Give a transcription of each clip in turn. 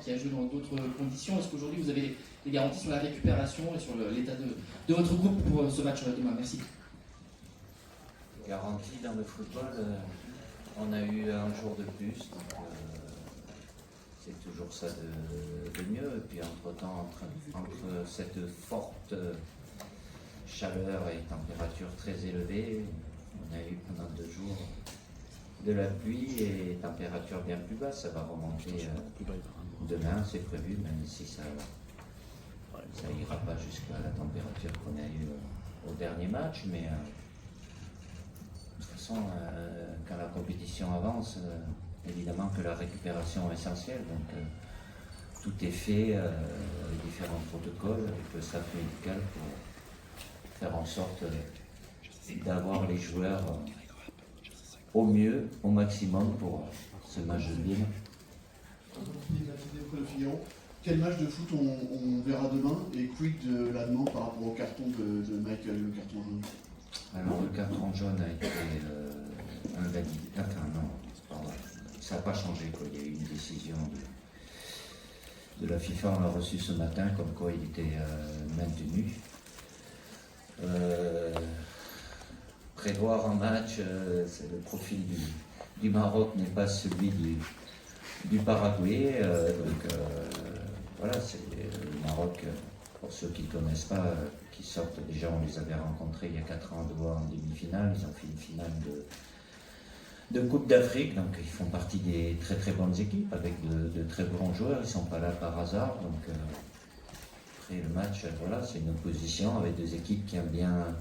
qui a joué dans d'autres conditions. Est-ce qu'aujourd'hui vous avez des garanties sur la récupération et sur l'état de votre groupe pour ce match demain? Merci. Garantie dans le football, on a eu un jour de plus, donc c'est toujours ça de mieux. Et puis entre-temps, entre cette forte chaleur et température très élevée, on a eu pendant 2 jours de la pluie et température bien plus basse. Ça va remonter demain, c'est prévu, même si ça ira pas jusqu'à la température qu'on a eue au dernier match, mais de toute façon, quand la compétition avance, évidemment que la récupération est essentielle. Donc, tout est fait, les différents protocoles, avec le staff médical pour faire en sorte d'avoir les joueurs au mieux, au maximum pour ce match de Lille. Quel match de foot on verra demain et quid de la demande par rapport au carton de Michael, le carton jaune? Alors, le carton jaune a été invalidé. Enfin, non, pardon. Ça n'a pas changé, quoi. Il y a eu une décision de la FIFA, on l'a reçu ce matin, comme quoi il était maintenu. Prévoir un match, le profil du Maroc n'est pas celui du Paraguay. Voilà, c'est le Maroc, pour ceux qui ne connaissent pas, qui sortent déjà, on les avait rencontrés il y a 4 ans de en demi-finale. Ils ont fait une finale de Coupe d'Afrique, donc ils font partie des très très bonnes équipes avec de très bons joueurs. Ils ne sont pas là par hasard. Donc, après le match, voilà, c'est une opposition avec 2 équipes qui aiment bien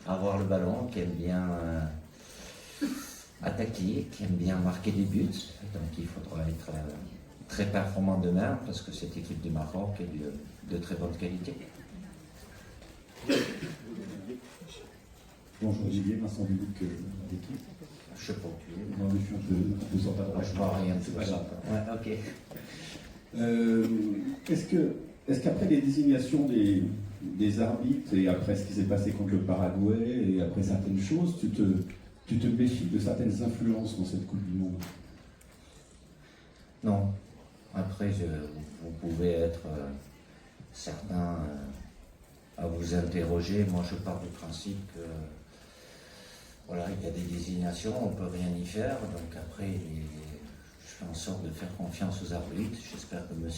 avoir le ballon, qui aiment bien attaquer, qui aiment bien marquer des buts. Donc il faudra être très performant demain parce que cette équipe du Maroc est de très bonne qualité. Bonjour Olivier, Vincent Dubuc, l'équipe. Je sais pas qui. Non, mais je suis un peu sur ta droite. Je vois rien de C'est tout pas ça. grave. Ouais, ok. Est-ce qu'après les désignations des arbitres et après ce qui s'est passé contre le Paraguay et après certaines choses, tu te méfies de certaines influences dans cette Coupe du Monde? Non. Après, vous pouvez être certain à vous interroger. Moi, je pars du principe que voilà, il y a des désignations, on ne peut rien y faire. Donc après, je fais en sorte de faire confiance aux arbitres. J'espère que M.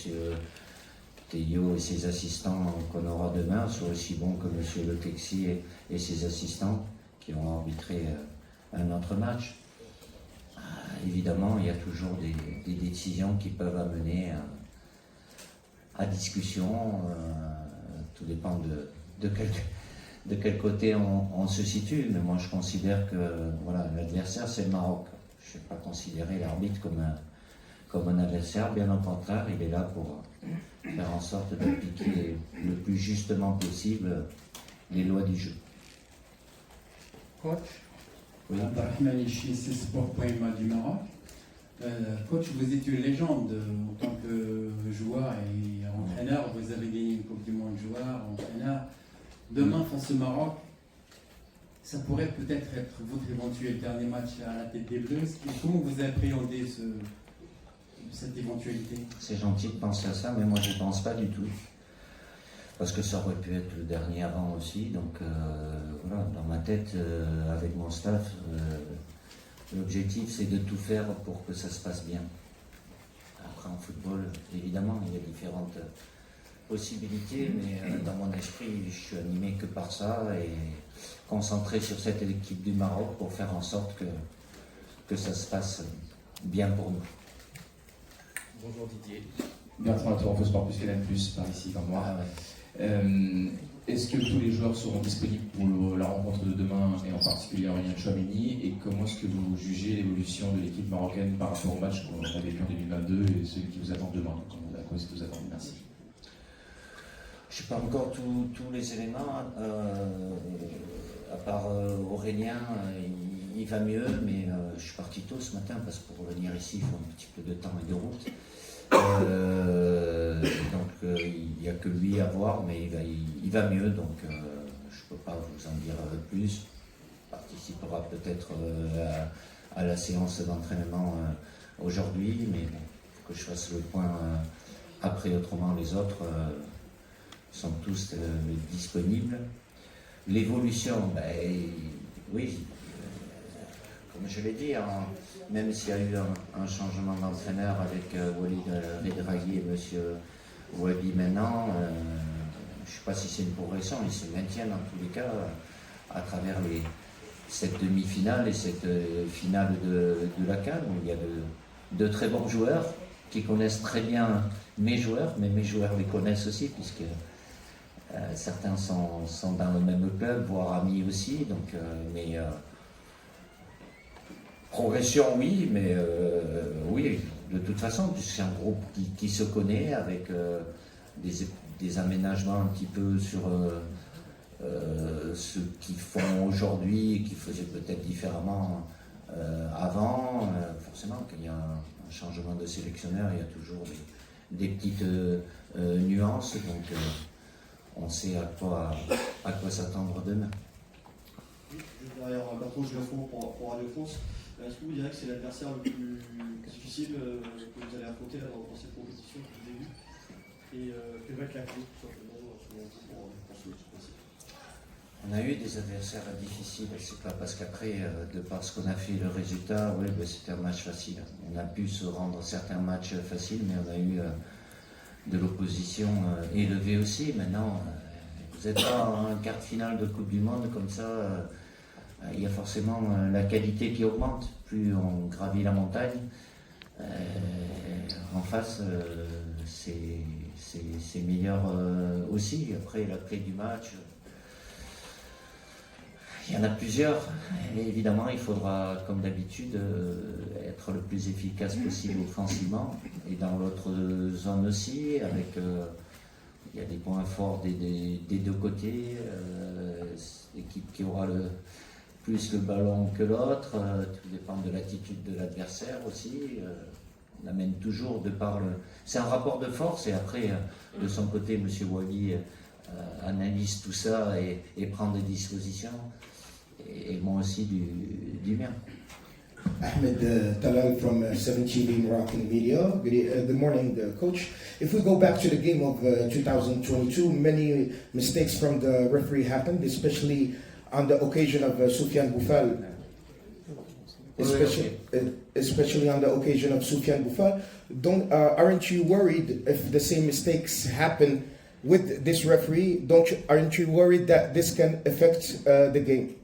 Théo et ses assistants qu'on aura demain soient aussi bons que M. Le Texier et ses assistants qui ont arbitré un autre match. Évidemment, il y a toujours des décisions qui peuvent amener à discussion. Tout dépend de quel côté on se situe. Mais moi, je considère que voilà, l'adversaire, c'est le Maroc. Je ne vais pas considérer l'arbitre comme un adversaire. Bien au contraire, il est là pour faire en sorte d'appliquer le plus justement possible les lois du jeu. Coach, Oui. Abdelrahman Ichi, c'est Sport.ma du Maroc. Coach, vous êtes une légende en tant que joueur et entraîneur. Vous avez gagné une Coupe du Monde joueur, entraîneur. Demain, face au Maroc, ça pourrait peut-être être votre éventuel dernier match à la tête des Bleus. Comment vous appréhendez cette éventualité? C'est gentil de penser à ça, mais moi je ne pense pas du tout. Parce que ça aurait pu être le dernier avant aussi. Donc voilà, dans ma tête, avec mon staff, l'objectif c'est de tout faire pour que ça se passe bien. Après en football, évidemment, il y a différentes possibilités, mais dans mon esprit, je suis animé que par ça et concentré sur cette équipe du Maroc pour faire en sorte que ça se passe bien pour nous. Bonjour Didier. Bertrand Latour, Infosport plus Canal+, par ici, par moi. Ah ouais. Est-ce que tous les joueurs seront disponibles pour la rencontre de demain, et en particulier Aurélien Tchouameni, et comment est-ce que vous jugez l'évolution de l'équipe marocaine par rapport au match qu'on a vécu en 2022 et celui qui vous attend demain? À quoi est-ce que vous attendez? Merci. Je n'ai pas encore tous les éléments, à part Aurélien, il va mieux, mais je suis parti tôt ce matin parce que pour venir ici, il faut un petit peu de temps et de route. Donc il n'y a que lui à voir, mais il va mieux, donc je ne peux pas vous en dire plus. Il participera peut-être à la séance d'entraînement aujourd'hui, mais bon, il faut que je fasse le point Après, autrement, les autres sont tous disponibles. L'évolution, oui, comme je l'ai dit, même s'il y a eu un changement d'entraîneur avec Walid Redraghi et M. Wabi maintenant, je ne sais pas si c'est une progression, ils se maintiennent dans tous les cas à travers cette demi-finale et cette finale de la CAN, où il y a de très bons joueurs qui connaissent très bien mes joueurs, mais mes joueurs les connaissent aussi, puisque certains sont dans le même club, voire amis aussi. Donc, progression, oui, mais oui, de toute façon, puisque c'est un groupe qui se connaît avec des aménagements un petit peu sur ce qu'ils font aujourd'hui, qu'ils faisaient peut-être différemment avant. Forcément, quand il y a un changement de sélectionneur, il y a toujours des petites nuances, donc on sait à quoi s'attendre demain. Juste derrière Bertrand Giaffon pour Radio France, est-ce que vous direz que c'est l'adversaire le plus difficile que vous allez affronter dans cette compétition depuis le début? Et quelle va être la clé, tout simplement, selon vous, pour ce principe? On a eu des adversaires difficiles, c'est pas parce qu'après, de par ce qu'on a fait, le résultat, oui, c'était un match facile. On a pu se rendre certains matchs faciles, mais on a eu de l'opposition élevée aussi. Maintenant, vous n'êtes pas en quart de finale de Coupe du Monde comme ça, il y a forcément la qualité qui augmente. Plus on gravit la montagne, en face, c'est meilleur aussi. Après, la clé du match, il y en a plusieurs. Et évidemment, il faudra, comme d'habitude, être le plus efficace possible offensivement. Et dans l'autre zone aussi, avec il y a des points forts des deux côtés. L'équipe qui aura plus le ballon que l'autre, tout dépend de l'attitude de l'adversaire aussi. On amène toujours de par le... C'est un rapport de force, et après, de son côté, M. Wally analyse tout ça et prend des dispositions, et moi aussi du mien. Ahmed Talal from 7 TV Moroccan Media. Good morning, Coach. If we go back to the game of 2022, many mistakes from the referee happened, especially on the occasion of Soufiane Boufal. Especially on the occasion of Soufiane Boufal. Aren't you worried if the same mistakes happen with this referee? Aren't you worried that this can affect the game?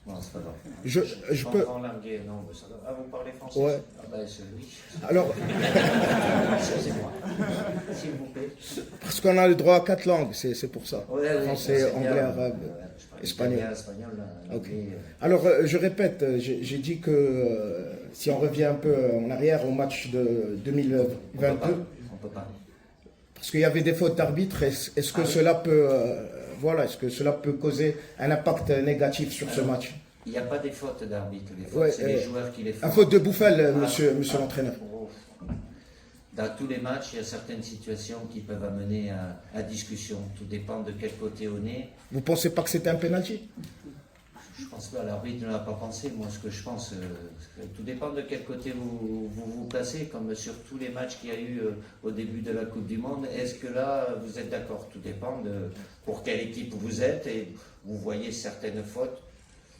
Non, c'est pas grave. Je peux. Non, ça va. Ah, vous parlez français? Ouais. Ah, ben, oui. Alors, excusez-moi, s'il vous plaît. parce qu'on a le droit à 4 langues, c'est pour ça. Ouais, Français, anglais, bien. arabe, espagnol. Espagnol, Ok. anglais. Alors, je répète, j'ai dit que si on revient un peu en arrière au match de 2022, On peut pas. parce qu'il y avait des fautes d'arbitre, est-ce que cela peut, est-ce que cela peut causer un impact négatif sur ce match? Il n'y a pas des fautes d'arbitre. Les fautes, Ouais, c'est les joueurs qui les font. Un faute de Boufal, monsieur l'entraîneur. Dans tous les matchs, il y a certaines situations qui peuvent amener à discussion. Tout dépend de quel côté on est. Vous pensez pas que c'était un penalty? Je pense pas, l'arbitre ne l'a pas pensé. Moi, ce que je pense, tout dépend de quel côté vous placez, comme sur tous les matchs qu'il y a eu au début de la Coupe du Monde. Est-ce que là, vous êtes d'accord? Tout dépend de pour quelle équipe vous êtes, et vous voyez certaines fautes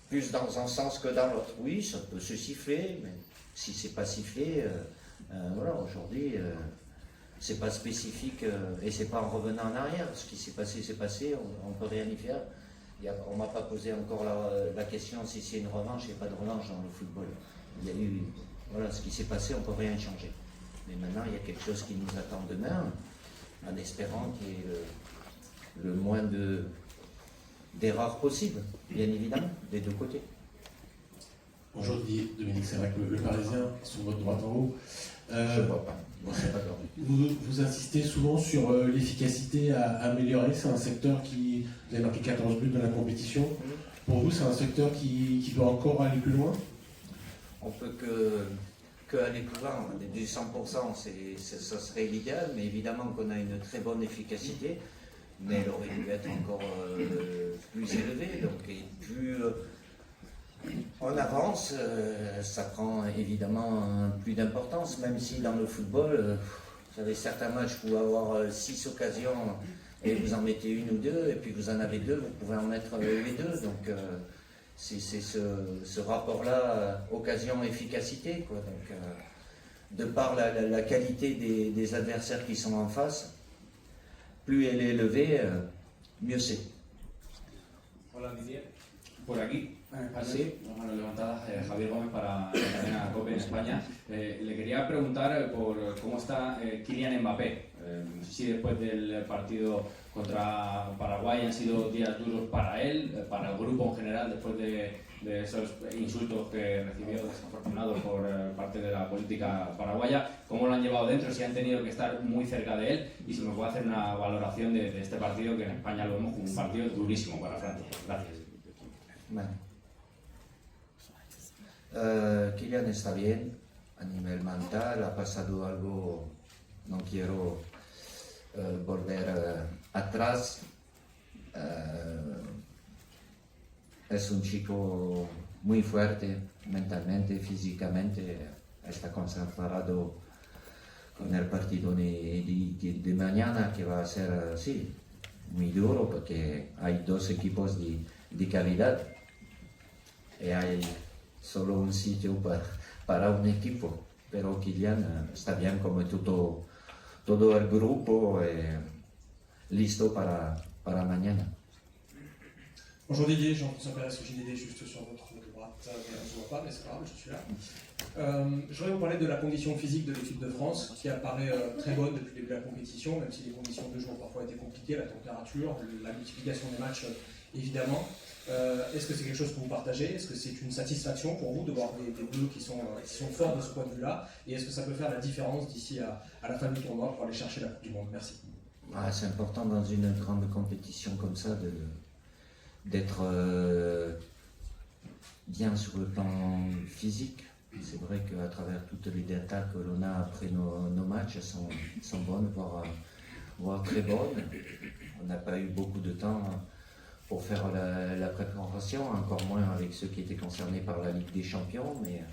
plus dans un sens que dans l'autre. Oui, ça peut se siffler, mais si c'est pas sifflé, voilà, aujourd'hui, c'est pas spécifique, et c'est pas en revenant en arrière. Ce qui s'est passé, c'est passé, on peut rien y faire. On m'a pas posé encore la question si c'est une revanche. Il n'y a pas de revanche dans le football. Il y a eu, voilà, ce qui s'est passé, on peut rien changer. Mais maintenant, il y a quelque chose qui nous attend demain, en espérant qu'il y ait le moins d'erreurs possibles, bien évidemment, des deux côtés. Bonjour Didier, Dominique Sérac, le Parisien, sur votre droite en haut. Je ne vois pas. Bon, c'est pas grave. Vous insistez souvent sur l'efficacité à améliorer. C'est un secteur qui... Vous avez marqué 14 buts dans la compétition. Pour vous, c'est un secteur qui doit encore aller plus loin? On peut que aller plus loin. Du 100%, ça serait l'idéal, mais évidemment qu'on a une très bonne efficacité, mais elle aurait dû être encore plus élevée. Donc, et plus On avance, ça prend évidemment plus d'importance, même si dans le football, vous avez certains matchs, vous pouvez avoir 6 occasions et vous en mettez une ou deux, et puis vous en avez deux, vous pouvez en mettre les deux. Donc c'est ce rapport-là, occasion-efficacité, quoi. Donc, de par la qualité des adversaires qui sont en face, plus elle est élevée, mieux c'est. Hola Didier, por aquí. Sí. Mano levantada, Javier Gómez para la cadena COPE en España. Le quería preguntar por cómo está Kylian Mbappé. No sé si después del partido contra Paraguay han sido días duros para él, para el grupo en general, después de esos insultos que recibió desafortunados por parte de la política paraguaya. ¿Cómo lo han llevado dentro? Si han tenido que estar muy cerca de él y si me puede hacer una valoración de este partido, que en España lo vemos como un partido durísimo para Francia. Gracias. Bueno. Kylian está bien a nivel mental, ha pasado algo, no quiero volver atrás. Es un chico muy fuerte mentalmente, físicamente, está concentrado con el partido de mañana, que va a ser, sí, muy duro, porque hay dos equipos de calidad y hay solo un sitio para un equipo, pero Kylian está bien como todo el grupo, listo para mañana. Bonjour Didier, Jean-François Pérez au JDD, juste sur votre droite, mais on ne se voit pas, mais c'est pas grave, je suis là. Je voudrais vous parler de la condition physique de l'équipe de France, qui apparaît très bonne depuis le début de la compétition, même si les conditions de jeu ont parfois été compliquées, la température, la multiplication des matchs évidemment. Est-ce que c'est quelque chose que vous partagez? Est-ce que c'est une satisfaction pour vous de voir des Bleus qui sont forts de ce point de vue-là? Et est-ce que ça peut faire la différence d'ici à la fin du tournoi pour aller chercher la Coupe du Monde? Merci. C'est important dans une grande compétition comme ça d'être bien sur le plan physique. C'est vrai qu'à travers toutes les datas que l'on a après nos matchs sont bonnes, voire très bonnes. On n'a pas eu beaucoup de temps pour faire la préparation, encore moins avec ceux qui étaient concernés par la Ligue des Champions, mais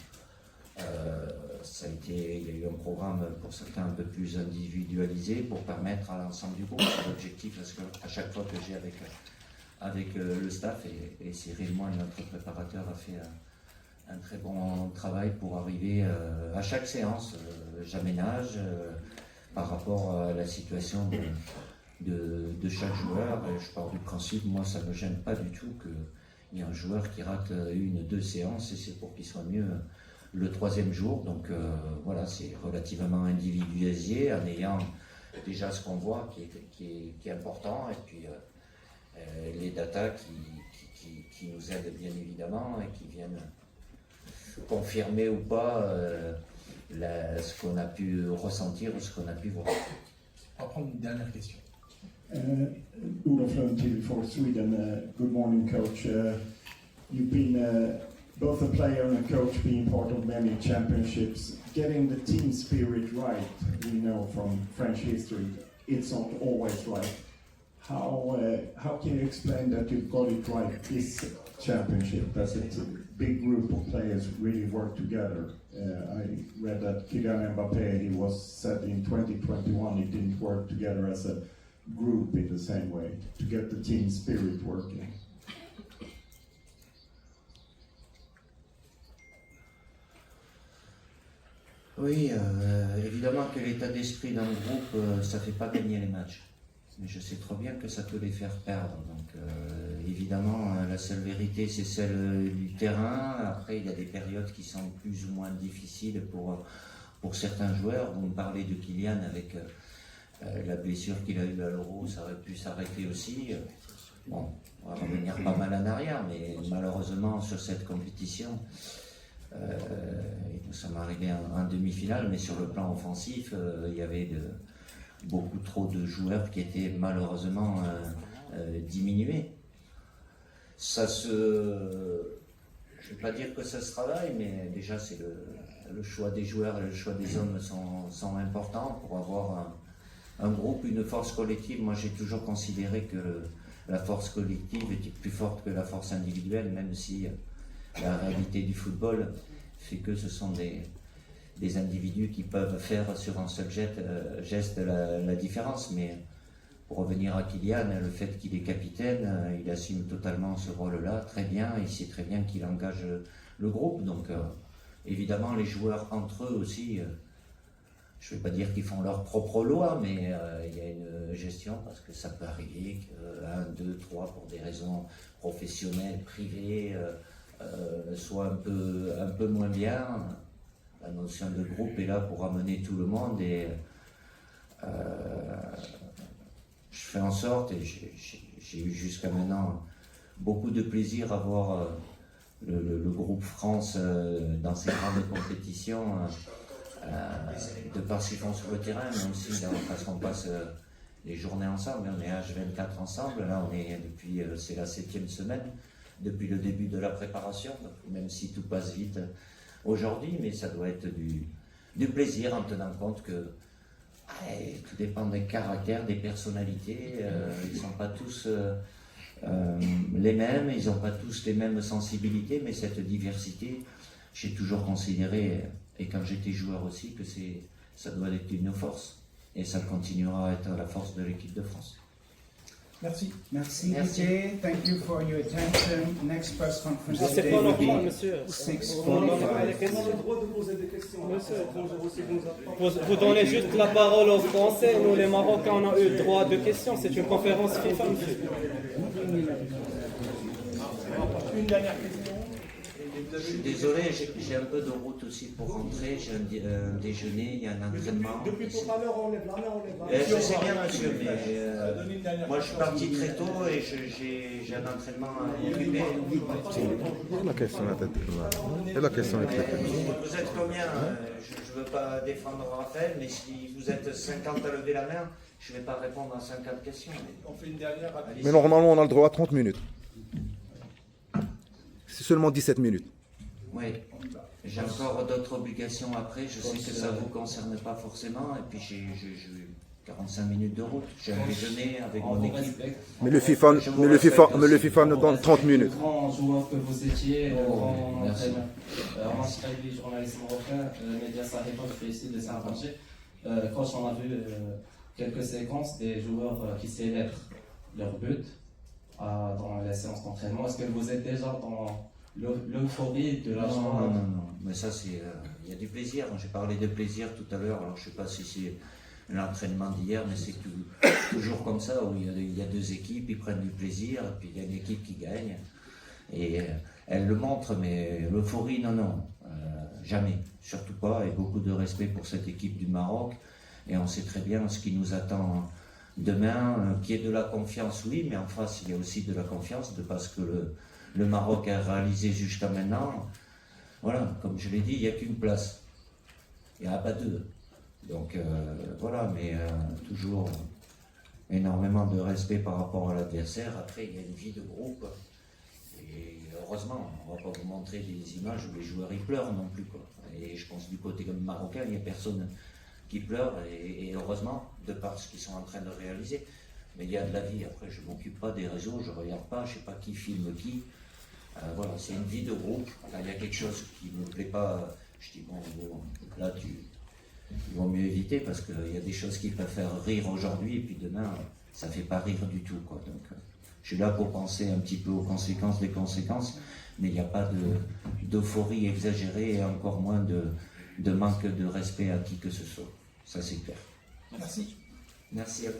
il y a eu un programme pour certains un peu plus individualisé pour permettre à l'ensemble du groupe. C'est l'objectif à chaque fois que j'ai avec le staff, et Cyril Moine, notre préparateur, a fait un très bon travail pour arriver à chaque séance. J'aménage par rapport à la situation de chaque joueur. Je pars du principe, moi ça ne me gêne pas du tout qu'il y ait un joueur qui rate une ou deux séances, et c'est pour qu'il soit mieux le troisième jour. Donc voilà, c'est relativement individualisé en ayant déjà ce qu'on voit qui est important, et puis les datas qui nous aident bien évidemment et qui viennent confirmer ou pas ce qu'on a pu ressentir ou ce qu'on a pu voir. On va prendre une dernière question. Olof Lundtil for Sweden. Good morning, coach. You've been both a player and a coach, being part of many championships. Getting the team spirit right, we know from French history, it's not always right. How can you explain that you've got it right this championship? That it's a big group of players really work together. I read that Kylian Mbappé, he was said in 2021 it didn't work together as a group in the same way to get the team spirit working. Oui, évidemment que l'état d'esprit d'un groupe, ça ne fait pas gagner les matchs. Mais je sais trop bien que ça peut les faire perdre. Donc évidemment, la seule vérité, c'est celle du terrain. Après, il y a des périodes qui sont plus ou moins difficiles pour certains joueurs. Vous me parlez de Kylian avec la blessure qu'il a eue à l'Euro, ça aurait pu s'arrêter aussi. Bon, on va revenir pas mal en arrière, mais malheureusement, sur cette compétition, nous sommes arrivés en demi-finale, mais sur le plan offensif, il y avait beaucoup trop de joueurs qui étaient malheureusement diminués. Je ne vais pas dire que ça se travaille, mais déjà c'est le choix des joueurs et le choix des hommes sont importants pour avoir un groupe, une force collective. Moi j'ai toujours considéré que la force collective était plus forte que la force individuelle, même si la réalité du football fait que ce sont des individus qui peuvent faire sur un seul geste la différence. Mais pour revenir à Kylian, le fait qu'il est capitaine, il assume totalement ce rôle-là très bien. Il sait très bien qu'il engage le groupe. Donc évidemment, les joueurs entre eux aussi, je ne vais pas dire qu'ils font leur propre loi, mais il y a une gestion parce que ça peut arriver que 1, 2, 3, pour des raisons professionnelles, privées, soit un peu moins bien. La notion de groupe est là pour amener tout le monde et je fais en sorte, et j'ai eu jusqu'à maintenant beaucoup de plaisir à voir le groupe France dans ces grandes compétitions, de par ce qu'ils font sur le terrain, mais aussi parce qu'on passe les journées ensemble. On est H24 ensemble, là on est depuis, c'est la 7e semaine, depuis le début de la préparation, donc même si tout passe vite aujourd'hui, mais ça doit être du plaisir en tenant compte que tout dépend des caractères, des personnalités, ils ne sont pas tous les mêmes, ils n'ont pas tous les mêmes sensibilités, mais cette diversité, j'ai toujours considéré, et quand j'étais joueur aussi, que ça doit être une force, et ça continuera à être la force de l'équipe de France. Merci. Merci, DJ. Thank you for your attention. Next press conference C'est today pas will normal, be monsieur. 6:45. On a le droit de poser des questions. Vous donnez juste la parole aux Français. Nous, les Marocains, on a eu le droit de questions. C'est une conférence FIFA, monsieur. Une dernière question. Je suis désolé, j'ai un peu de route aussi pour rentrer, j'ai un déjeuner, il y a un entraînement. Depuis tout à l'heure, on lève la main, on lève la main. Je sais bien, monsieur, mais moi je suis parti très tôt et j'ai un entraînement à occuper. La question est la question est Vous êtes combien? Je ne veux pas défendre Raphaël, mais si vous êtes 50 à lever la main, je ne vais pas répondre à 50 questions. On fait une dernière rapide. Mais normalement, on a le droit à 30 minutes. C'est seulement 17 minutes. Oui, j'ai encore d'autres obligations après. Je sais que ça ne vous concerne pas forcément. Et puis j'ai 45 minutes de route. J'ai un déjeuner avec mon équipe. Mais le FIFA nous donne 30 minutes. Le grand joueur que vous étiez, le grand entraîneur, Rachid Khalili, journaliste marocain, Média Sahel, je fais ici de Saint-Roger. Coach, on a vu quelques séquences des joueurs qui célèbrent leur but dans les séances d'entraînement. Est-ce que vous êtes déjà dans l'euphorie de la joie? Non, mais ça c'est, il y a du plaisir. J'ai parlé de plaisir tout à l'heure, alors je ne sais pas si c'est l'entraînement d'hier, mais c'est toujours comme ça, où il y a deux équipes, ils prennent du plaisir, et puis il y a une équipe qui gagne, et elle le montre, mais l'euphorie, non, jamais, surtout pas, et beaucoup de respect pour cette équipe du Maroc, et on sait très bien ce qui nous attend demain, qui est de la confiance, oui, mais en face il y a aussi de la confiance, parce que le Maroc a réalisé jusqu'à maintenant. Voilà, comme je l'ai dit, il n'y a qu'une place, il n'y en a pas deux. Donc voilà, mais toujours énormément de respect par rapport à l'adversaire. Après, il y a une vie de groupe, et heureusement, on ne va pas vous montrer des images où les joueurs y pleurent non plus, quoi. Et je pense du côté marocain, il n'y a personne qui pleurent, et heureusement, de par ce qu'ils sont en train de réaliser. Mais il y a de la vie. Après, je ne m'occupe pas des réseaux, je ne regarde pas, je ne sais pas qui filme qui. Voilà, c'est une vie de groupe. Quand il y a quelque chose qui ne me plaît pas, je dis bon, là, il vaut mieux éviter, parce qu'il y a des choses qui peuvent faire rire aujourd'hui, et puis demain, ça ne fait pas rire du tout, quoi. Donc, je suis là pour penser un petit peu aux conséquences des conséquences, mais il n'y a pas d'euphorie exagérée, et encore moins de manque de respect à qui que ce soit. Ça, c'est clair. Merci. Merci à vous.